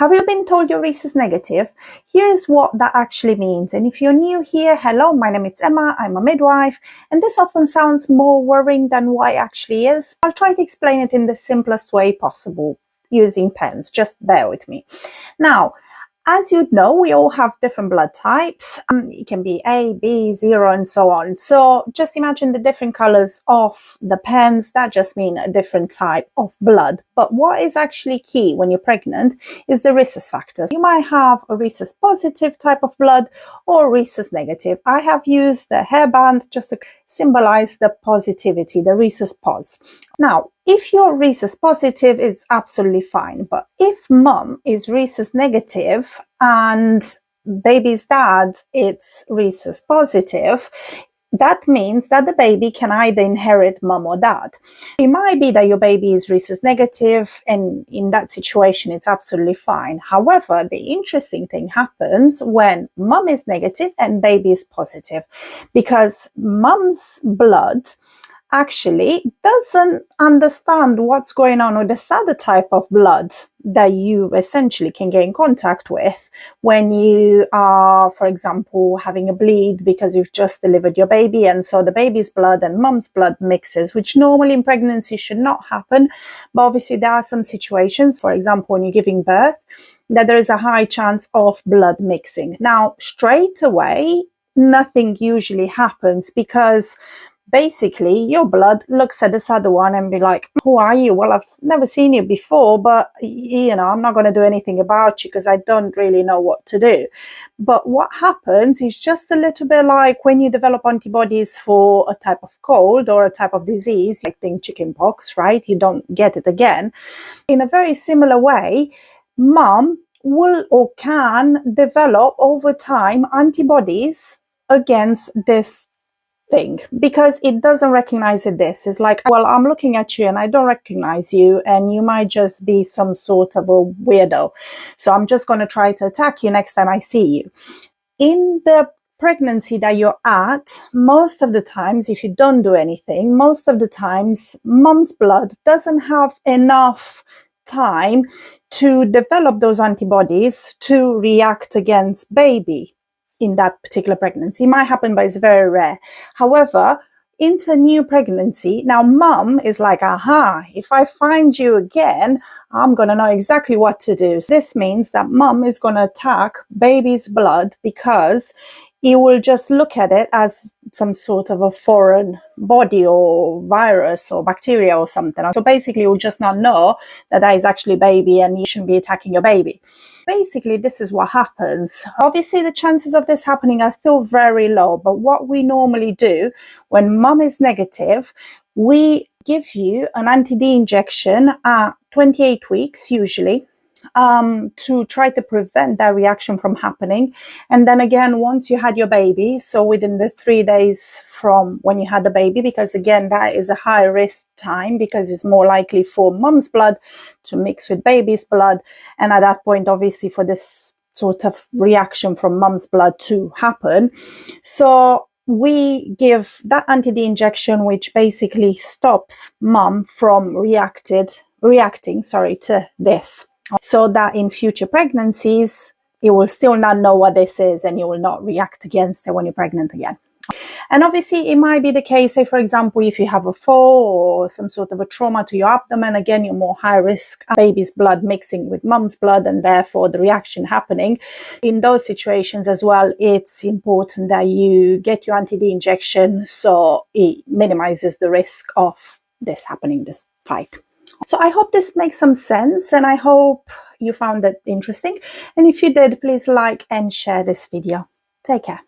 Have you been told you're rhesus negative? Here's what that actually means. And if you're new here, hello, my name is Emma, I'm a midwife, and this often sounds more worrying than what it actually is. I'll try to explain it in the simplest way possible using pens. Just bear with me. Now, as you know, we all have different blood types. It can be A, B, 0, and so on. So just imagine the different colors of the pens. That just means a different type of blood. But what is actually key when you're pregnant is the rhesus factors. You might have a rhesus positive type of blood or rhesus negative. I have used the hairband just to symbolize the positivity, the rhesus pos. Now, if you're rhesus positive, it's absolutely fine. But if mom is rhesus negative and baby's dad is rhesus positive, that means that the baby can either inherit mom or dad. It might be that your baby is rhesus negative, and in that situation, it's absolutely fine. However, the interesting thing happens when mom is negative and baby is positive, because mom's blood actually doesn't understand what's going on with this other type of blood that you essentially can get in contact with when you are, for example, having a bleed because you've just delivered your baby, and so the baby's blood and mom's blood mixes, which normally in pregnancy should not happen. But obviously there are some situations, for example, when you're giving birth, that there is a high chance of blood mixing. Now, straight away, nothing usually happens, because basically your blood looks at this other one and be like, who are you? Well, I've never seen you before, but I'm not going to do anything about you because I don't really know what to do. But what happens is just a little bit like when you develop antibodies for a type of cold or a type of disease, like think chickenpox, right? You don't get it again. In a very similar way, mom will or can develop over time antibodies against this thing, because it doesn't recognize this. It's like, well, I'm looking at you and I don't recognize you, and you might just be some sort of a weirdo, so I'm just going to try to attack you next time I see you. In the pregnancy that you're at, most of the times, if you don't do anything, most of the times mom's blood doesn't have enough time to develop those antibodies to react against baby in that particular pregnancy. It might happen, but it's very rare. However, into new pregnancy, now mom is like, aha, if I find you again, I'm going to know exactly what to do. This means that mom is going to attack baby's blood, because it will just look at it as some sort of a foreign body or virus or bacteria or something. So basically, it will just not know that that is actually baby and you shouldn't be attacking your baby. Basically, this is what happens. Obviously, the chances of this happening are still very low, but what we normally do when mom is negative, we give you an anti-D injection at 28 weeks usually, to try to prevent that reaction from happening. And then again, once you had your baby, so within the 3 days from when you had the baby, because again, that is a high risk time, because it's more likely for mom's blood to mix with baby's blood. And at that point, obviously, for this sort of reaction from mom's blood to happen. So we give that anti-D injection, which basically stops mom from reacting to this, so that in future pregnancies, you will still not know what this is and you will not react against it when you're pregnant again. And obviously, it might be the case, say, for example, if you have a fall or some sort of a trauma to your abdomen, again, you're more high risk, baby's blood mixing with mom's blood and therefore the reaction happening. In those situations as well, it's important that you get your anti-D injection so it minimizes the risk of this happening, this fight. So I hope this makes some sense, and I hope you found it interesting. And if you did, please like and share this video. Take care.